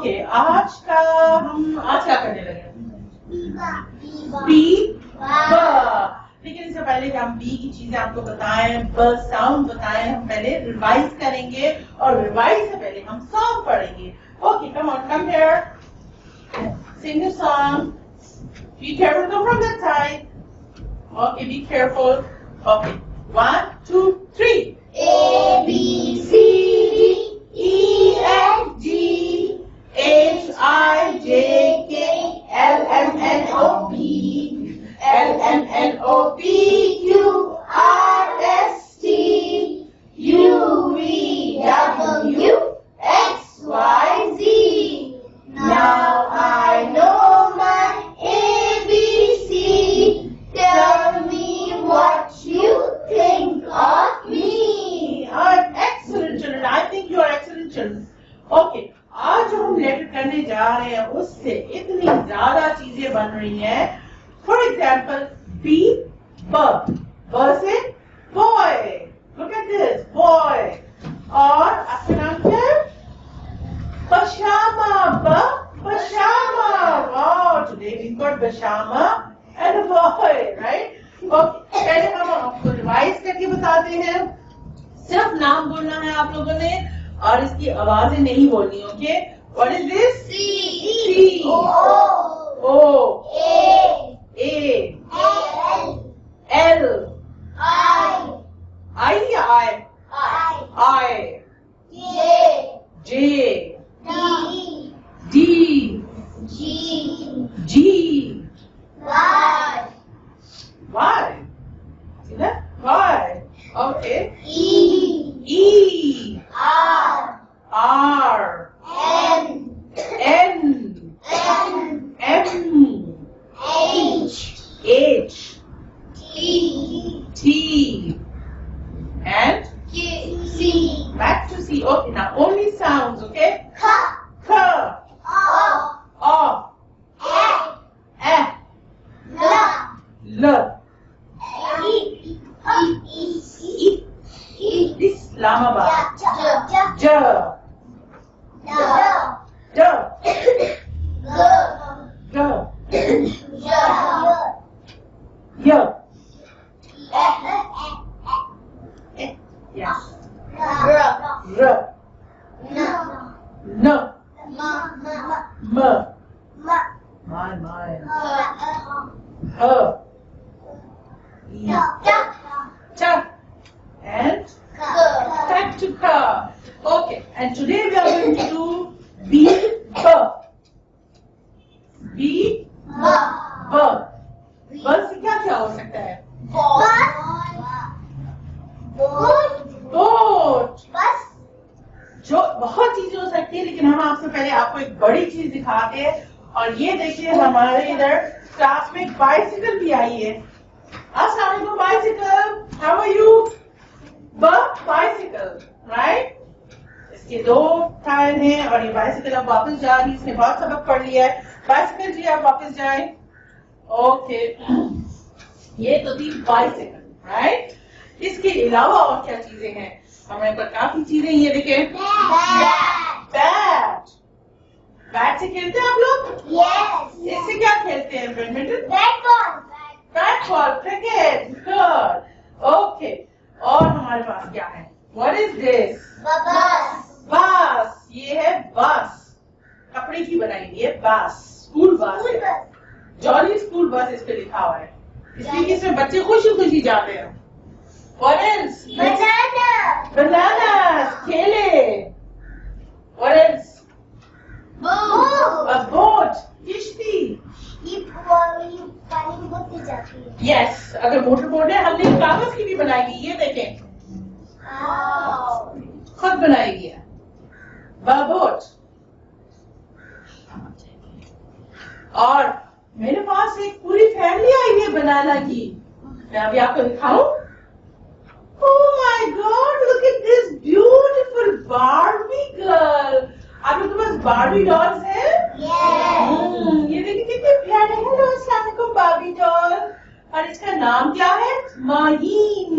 Okay, आज क्या करने लगे? बी ब। लेकिन इससे पहले कि हम बी की चीजें आपको बताएं, ब साउंड बताएं, हम पहले रिवाइज करेंगे और रिवाइज से पहले हम सॉन्ग पढ़ेंगे। Okay, come on, come here, sing the song. Be careful, come from that side. Okay, be careful. Okay, 1, 2, 3. A, B, C, D, E, F, G, H, I, J, K, L, M, N, O, P, L, M, N, O, P, Q, R, S, T, U, V, W, X, Y, Z. Now I know my ABC. Tell me what you think of me. Excellent children. I think you are excellent children. Okay. आज जो हम letter करने जा रहे हैं उससे इतनी ज्यादा चीजें बन रही हैं। फॉर एग्जाम्पल बी ब से boy, look at this boy. और आपका नाम क्या है? Pajama, pajama. Wow, today we've got pajama and a boy, right? Okay, पहले हम आपको रिवाइज करके बताते हैं। सिर्फ नाम बोलना है आप लोगों ने और इसकी आवाजें नहीं बोलनी, okay? What is this? C, O, O, A, L, I, I या I, J, D, G, Y. See that? Y. Okay. E, R, N, M, H, T, and back to C. Okay, now only sounds, okay? K, O, F, L, Islamabad, J, D, G, Y. Yes. R, N, M, my, H, E, Ch, and back to K. Okay, and today we are going to do B, B, B. बस से क्या क्या हो सकता है? Boat. जो बहुत चीजें हो सकती है, लेकिन हम आपसे पहले आपको एक बड़ी चीज दिखाते हैं। और ये देखिए हमारे इधर क्लास में एक बाइसिकल भी आई है। अस्सलाम वालेकुम bicycle, how are you? Bicycle, right? इसके 2 टायर हैं और ये बाइसिकल अब वापस जा रही है। इसने बहुत सबक पढ़ लिया है। बाइसिकल जी आप वापस जाएं। ओके, ये तो थी बाइसिकल, राइट? इसके अलावा और क्या चीजें हैं? हमारे पास काफी चीजें, ये देखें, बैट से खेलते हैं आप लोग? इससे क्या खेलते हैं? Badminton, bat ball, cricket, good. Okay, और हमारे पास क्या है? What is this? बस। ये है बस, कपड़े की बनाई हुई है बस, school bus. Jolly school bus इस पे लिखा हुआ है, इसलिए कि इसमें बच्चे खुशी खुशी जाते हैं। What else? Bananas, केले। What else? A boat, किश्ती। Yes, अगर मोटर बोट है, हमने कागज की भी बनाई हुई, ये देखें, खुद बनाई हुई है, बोट। और मेरे पास एक पूरी फैमिली आई है बनाना की, मैं अभी आपको दिखाऊं। Oh my God! Look at this beautiful Barbie girl. आप लोग के पास बार्बी डॉल्स हैं? ये देखिए कितने प्यारे हैं। हेलो, अस्सलाम वालेकुम बार्बी डॉल। और इसका नाम क्या है? Maheen.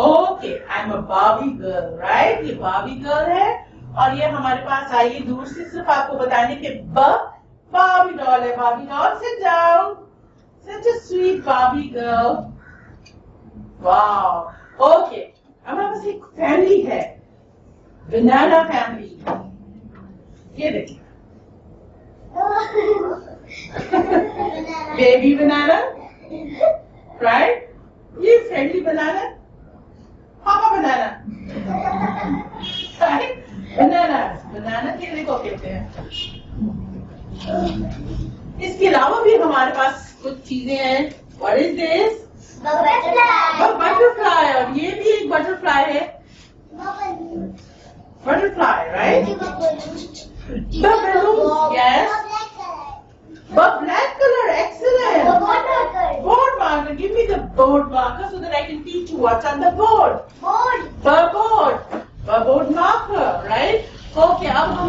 Okay, I am a Barbie girl, right? ये बार्बी गर्ल है और ये हमारे पास आई दूर से सिर्फ आपको बताने के बाबी डॉल है। बाबी doll sit down, such a sweet Babi girl. Wow, okay. अब हमारे पास एक फैमिली है, बनाना फैमिली। ये देखिए, बेबी बनाना, राइट? ये फैमिली बनाना, पापा बनाना, राइट? बनाना, बनाना केले को कहते हैं। इसके अलावा भी हमारे पास कुछ चीजें हैं। What is this? बटरफ्लाई। और ये भी एक बटरफ्लाई है, butterfly, right? Yes. But black color, excellent. Board marker. Give me the board marker so that I can teach you what's on the board. Board marker, right? Okay. अब हम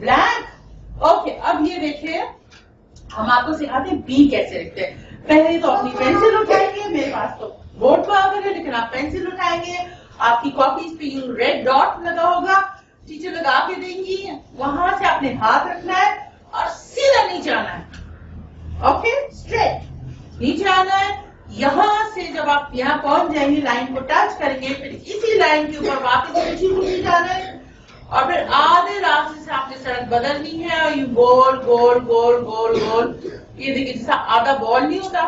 black. Okay. अब ये देखिए, हम आपको सिखाते हैं बी कैसे लिखते हैं। पहले तो अपनी पेंसिल उठाएंगे। मेरे पास तो बोर्ड मार्कर है, लेकिन आप पेंसिल उठाएंगे। आपकी कॉपीज पे यू रेड डॉट लगा होगा, टीचर लगा के देंगी। वहां से आपने हाथ रखना है और सीधा नीचे आना है। ओके, स्ट्रेट नीचे आना है। यहां से जब आप यहाँ पहुंच जाएंगे, लाइन को टच करेंगे, फिर इसी लाइन के ऊपर वापस नीचे जाना है और फिर आधे रास्ते से आपने सड़क बदलनी है और यू गोल गोल गोल गोल गोल। ये देखिए, जैसा आधा बॉल नहीं होता,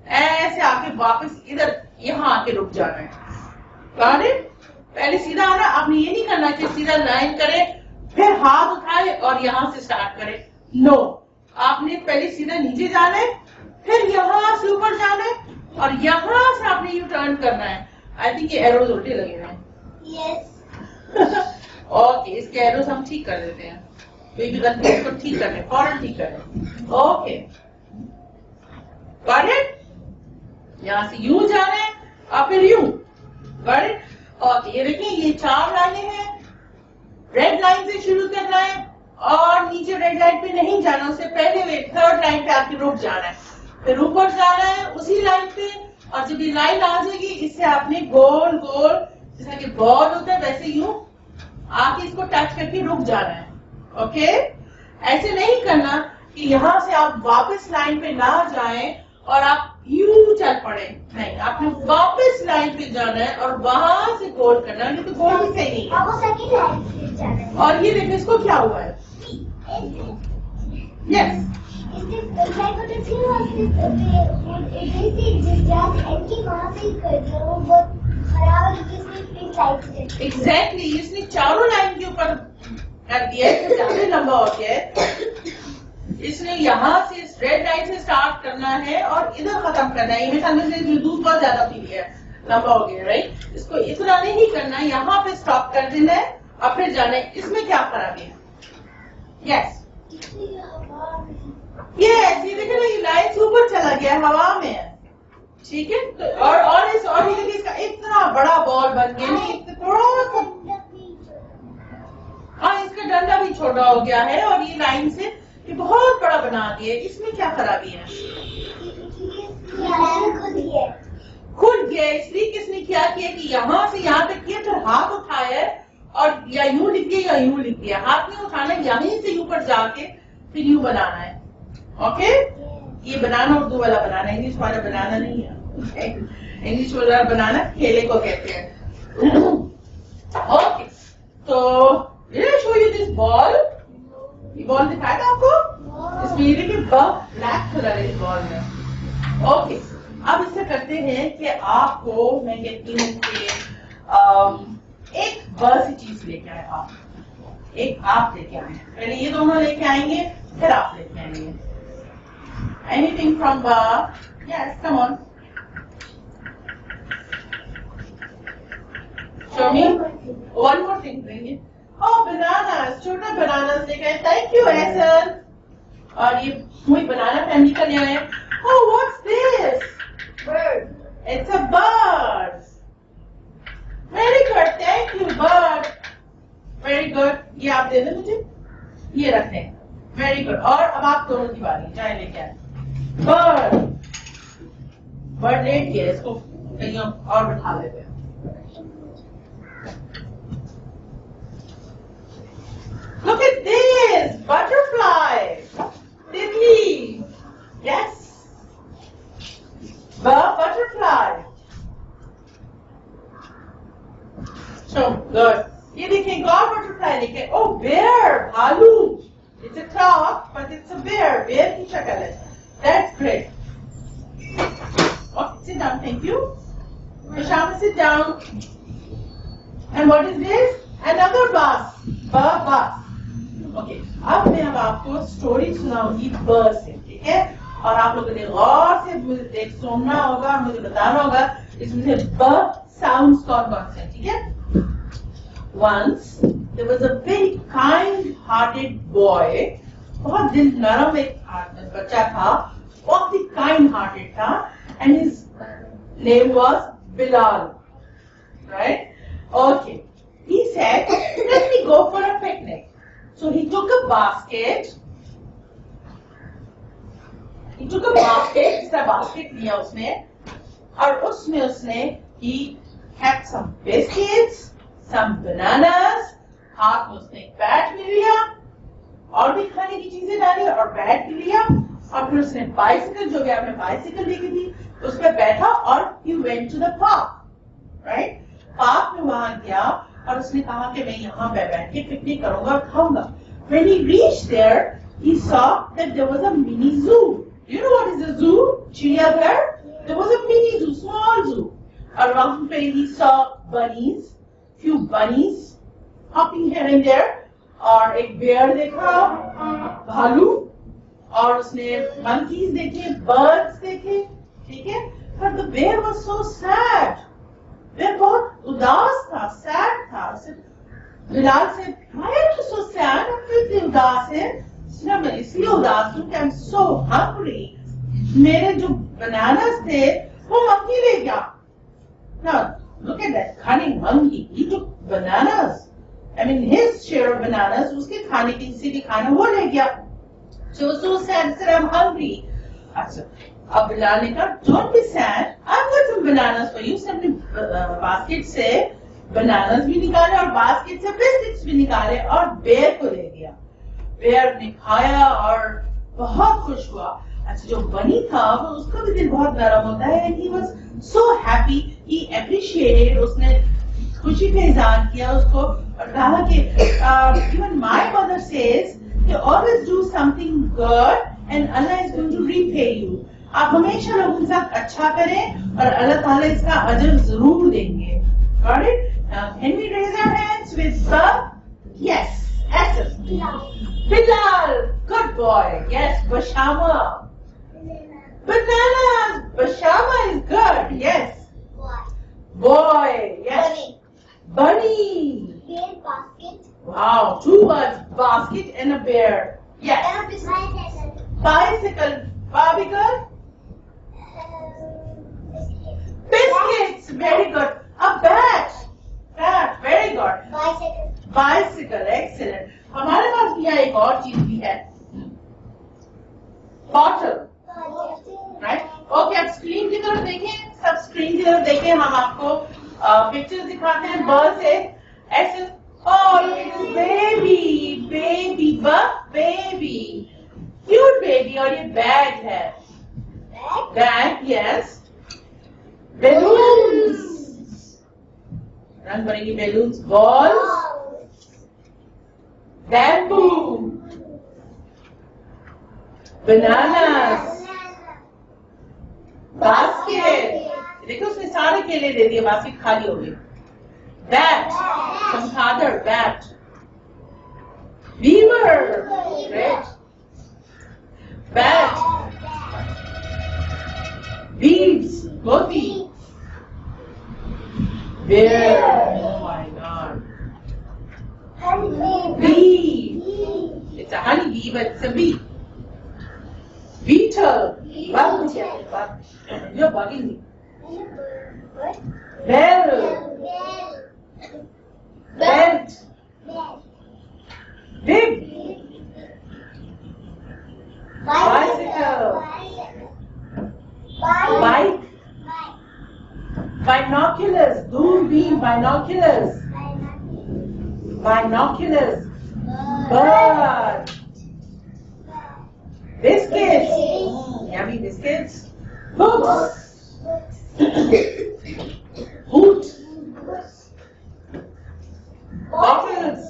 ऐसे आके वापस इधर यहाँ आके रुक जाना है। Got it? पहले सीधा आना। आपने ये नहीं करना कि सीधा लाइन करे फिर हाथ उठाए और यहां से स्टार्ट करे। नो, आपने पहले सीधा नीचे जाना है, फिर यहां से ऊपर जाना है और यहां से आपने यू टर्न करना है। आई थिंक ये एरोज उल्टे लगे हुए हैं। यस। ओके, इसके एरोज हम ठीक कर देते हैं। बेबी गलती इसको ठीक करने, फौरन ठीक करें। Okay, got it? यहां से यू जाना है और फिर यू। Got it? ओके, ये देखिए, ये 4 लाइनें हैं। रेड लाइन से शुरू करना है और नीचे रेड लाइन पे नहीं जाना, उससे पहले 3rd लाइन पे आपके रुक जाना है, फिर ऊपर जाना है उसी लाइन पे। और जब ये लाइन आ जाएगी, इससे आपने गोल गोल जैसा कि बॉल होता है वैसे यूं आके इसको टच करके रुक जाना है। ओके, ऐसे नहीं करना कि यहां से आप वापस लाइन पे ना जाएं और आप यूं चल पड़े। नहीं, आपने वापस लाइन पे जाना है और वहां से गोल करना है, नहीं तो गोल ही सही नहीं है। और ये देखो, इसको क्या हुआ है? Yes, exactly. इसने चारों लाइन के ऊपर कर दिया है, तो ज्यादा लंबा हो गया है। इसने यहाँ से रेड लाइन से स्टार्ट करना है और इधर खत्म करना है। मेरे ख्याल में दूध बहुत ज्यादा पी लिया है, लंबा हो गया, राइट? इसको इतना नहीं करना, यहाँ पे स्टॉप कर देना है और फिर जाना है। इसमें क्या खराबी है? यस, ये देखिए ना, ये लाइन से ऊपर चला गया, हवा में है, ठीक है? तो और ये देखिए, इसका इतना बड़ा बॉल बन गया, नहीं थोड़ा सा, हाँ, इसका डंडा भी छोटा हो गया है और ये लाइन से ये बहुत बड़ा बना दिया। इसमें क्या खराबी है? खुद गया। इसलिए किसने क्या किया कि यहाँ से यहाँ तक किया, फिर हाथ उठाया और या यूं लिख दिया या यूं लिख दिया। हाथ नहीं उठाना, यहीं से ऊपर जाके फिर यूं बनाना है। ओके, ये बनाना उर्दू वाला बनाना, इंग्लिश वाला बनाना नहीं है। इंग्लिश वाला बनाना केले को कहते हैं। ओके, तो शो यू दिस बॉल। ये बॉल दिखाया था आपको? इसमें ये देखिए, ब्लैक कलर है इस बॉल में। ओके, अब इससे करते हैं कि आपको मैं कहती हूँ कि एक बस चीज लेके आए आप, एक आप लेके आए। पहले ये दोनों लेके आएंगे, फिर आप लेके आएंगे। Anything from yes, come on, show me. One more thing देंगे। Oh, bananas, छोटा बनानास लेके आए। Thank you Ehsan. और ये मुझे बनाना फैमिली का ले आए। Oh, what's this? Bird. It's a bird. Very good, thank you, bird. Very good. ये आप दे दें मुझे, ये रखते हैं। Very good. और अब आप दोनों की बारी, जाए लेके आए। Bird. Bird लेट गया, इसको कहीं और बिठा लेते हैं। Look at this butterfly. Tiddly. Yes. Butterfly. So good. ये देखें एक और butterfly देखें. Oh, bear, भालू. It's a clock, but it's a bear. Bear की शक्ल है. That's great. Okay, sit down. Thank you. Shama, sit down. And what is this? Another bus. Bus. Okay. अब मैं आपको स्टोरी सुनाऊंगी ब से, ठीक है? और आप लोगों ने गौर से मुझे सुनना होगा, मुझे बताना होगा इसमें ब साउंड्स कौन-कौन से हैं, ठीक है? Once there was a very kind-hearted boy. बहुत दिल नरम एक बच्चा था, बहुत ही kind-hearted था, and his name was Bilal. Right? Okay. He said, "Let me go for a picnic." So he took a basket. इसका basket लिया उसने, और उसमें उसने he had some biscuits, some bananas, हाथ में उसने एक बैट भी लिया, और भी खाने की चीजें डाली और बैट भी लिया, और फिर उसने बाइसिकल, जो भी आपने बाइसिकल देखी थी, उस पर बैठा और he went to the park, right? Park में वहां गया और उसने कहा कि मैं यहाँ पे बैठ के पिकनिक करूंगा और खाऊंगा. When he reached there, he saw that there was a mini zoo. You know what is a zoo? चिड़ियाघर. There was a mini zoo, small zoo. और वहां पे he saw bunnies, few bunnies hopping here and there. और एक bear देखा, भालू, और उसने monkeys देखे, birds देखे, ठीक है? But the bear was so sad. bear बहुत उदास था, sad था. बिलाल से, why are you so sad? I'm इतनी उदास है. मैं इसलिए उदास हूँ कि I'm so hungry. मेरे जो bananas थे, वो monkey ले गया. Now look at that cunning monkey. He took bananas. I mean his share of bananas. उसके खाने की इसीलिए खाना वो ले गया. So sad, said I'm hungry. अच्छा, अब बिलाल ने कहा, don't be sad. I've got some bananas for you. उसने अपने basket से bananas भी निकाले और basket से biscuits भी निकाले और bear को दे दिया. bear ने खाया और बहुत खुश हुआ. अच्छा, जो bunny था वो उसका भी दिल बहुत नरम होता है, and he was so happy. He appreciated. उसने खुशी का इज़हार किया उसको और कहा कि even my mother says you always do something good and Allah is going to repay you. आप हमेशा लोगों के साथ अच्छा करें और अल्लाह ताला इसका अजर जरूर देंगे. Got it? Can we raise our hands with the? Yes. Asif. Bilal. Good boy. Yes. Bashama. Bananas. Bashama is good. Yes. Boy. Yes. Bunny. Bear basket. Wow. Two words. Basket and a bear. Yes. Bicycle. Barbie girl. Biscuits. Very good. A bat. Bat. Very good. Bicycle. Bicycle. Excellent. हमारे पास भी यहाँ एक और चीज भी है. Bottle. Right? Okay, आप screen की तरफ देखें. सब स्क्रीन की तरफ देखें. हम आपको पिक्चर्स दिखाते हैं बर्ड से. ऐसे. Oh, look at this baby. Baby. Cute baby. और ये बैग है. Bag, yes. Balloons. रंग बिरंगी balloons. Balls. Bamboo. Bananas. Basket. देखो उसने सारे केले दे दिए. बास्केट खाली हो गई. Bat. Chमगादड़. Bat. Beaver. Great. Bat. Beads. Moti. Bear. Oh my God. Bee. It's a honey bee, but it's a bee. Beetle. Bug. You're bugging me. Bell. Belt. Bib. Bicycle. Bike. Binoculars. Binoculars. bird. Biscuits. Yummy biscuits. Books. Boot. Bottles.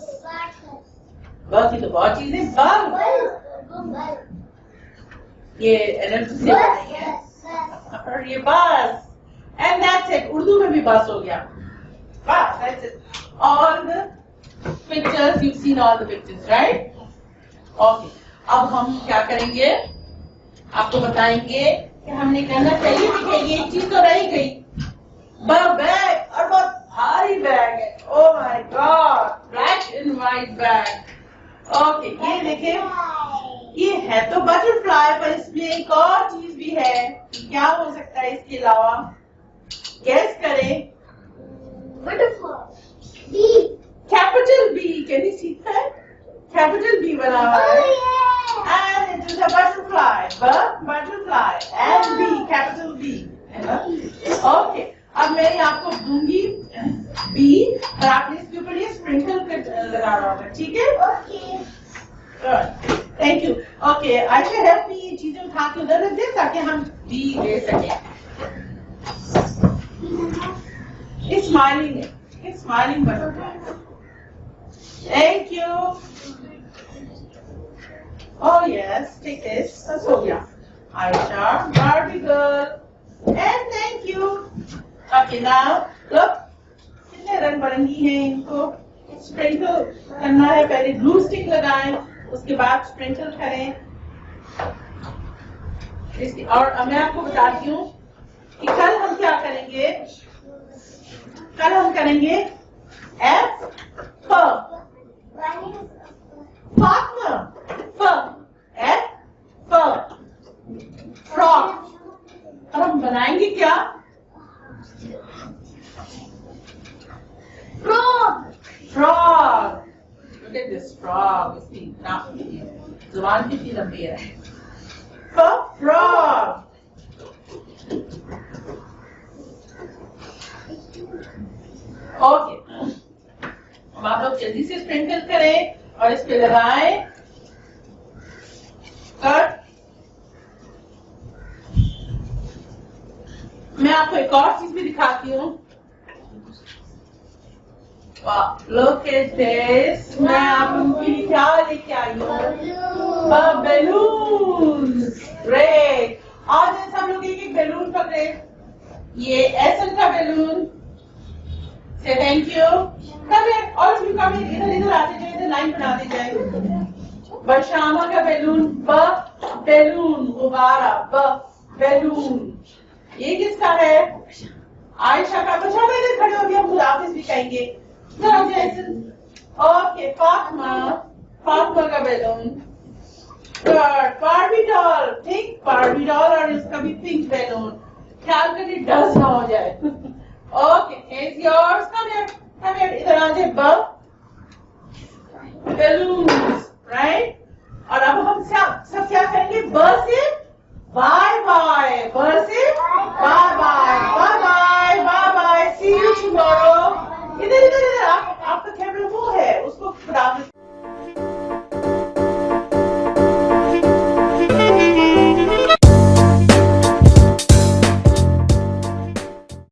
बहुत ही तो बहुत चीजें. Bulb. ये energy से बनाएंगे. और ये बस. And that's it. उर्दू में भी बस हो गया. Bus. That's it. All the pictures, you've seen all the pictures, right? Okay. अब हम क्या करेंगे? आपको बताएंगे कि हमने करना चाहिए. देखिए ये एक चीज तो रही गई. बैग और बहुत भारी बैग है. Oh my God! Black and white bag. Okay. ये देखिए. ये है तो बटरफ्लाई, पर इसमें एक और चीज भी है. क्या हो सकता है इसके अलावा? Guess करें. Butterfly. B. Capital B. Can you see that? Capital B बना हुआ है. And it is a butterfly. Butterfly. And B. Capital B. है ना? Okay. अब मैं आपको दूंगी B और आपने इसके ऊपर ये स्प्रिंकल लगाना होगा. ठीक है? Okay. Good. Thank you. Okay. Ayesha help me ये चीजें उठा के उधर रख दे ताकि हम B ले सकें. It's smiling. It's smiling butterfly. Thank you. Oh yes, take this. That's हो गया. Aisha, Barbie girl. And thank you. Okay, now look. कितने रंग बिरंगी हैं इनको. Sprinkle करना है. पहले glue stick लगाएं. उसके बाद sprinkle करें. और मैं आपको बताती हूँ कि कल हम क्या करेंगे. कल हम करेंगे F Fatma F frog. और हम बनाएंगे क्या? Frog. Look at this frog. इसकी जुबान कितनी लंबी है. Frog. ओके. अब आप लोग जल्दी से स्प्रिंकल करें और इस पे लगाएं. कट. मैं आपको एक और चीज भी दिखाती हूँ. Look at this. मैं आप लोगों के लिए क्या लेके आई हूँ? Balloons. Great. आज सब लोग एक बैलून पकड़े. ये एसन का balloon. Say thank you. Come here. All of you come here. इधर आते जाए. इधर लाइन बनाते जाए. बशामा का बैलून. बैलून. गुब्बारा. बैलून. ये किसका है? आयशा का. बशामा इधर खड़े हो गया. हम खुदाफिज भी कहेंगे. ओके. फातिमा का balloon. Barbie doll. Think Barbie doll और इसका भी पिंक बैलून. ख्याल करिए डस्ट ना हो जाए. Okay, here's yours. Come here. इधर आ जाए. balloons, right? और अब हम सब क्या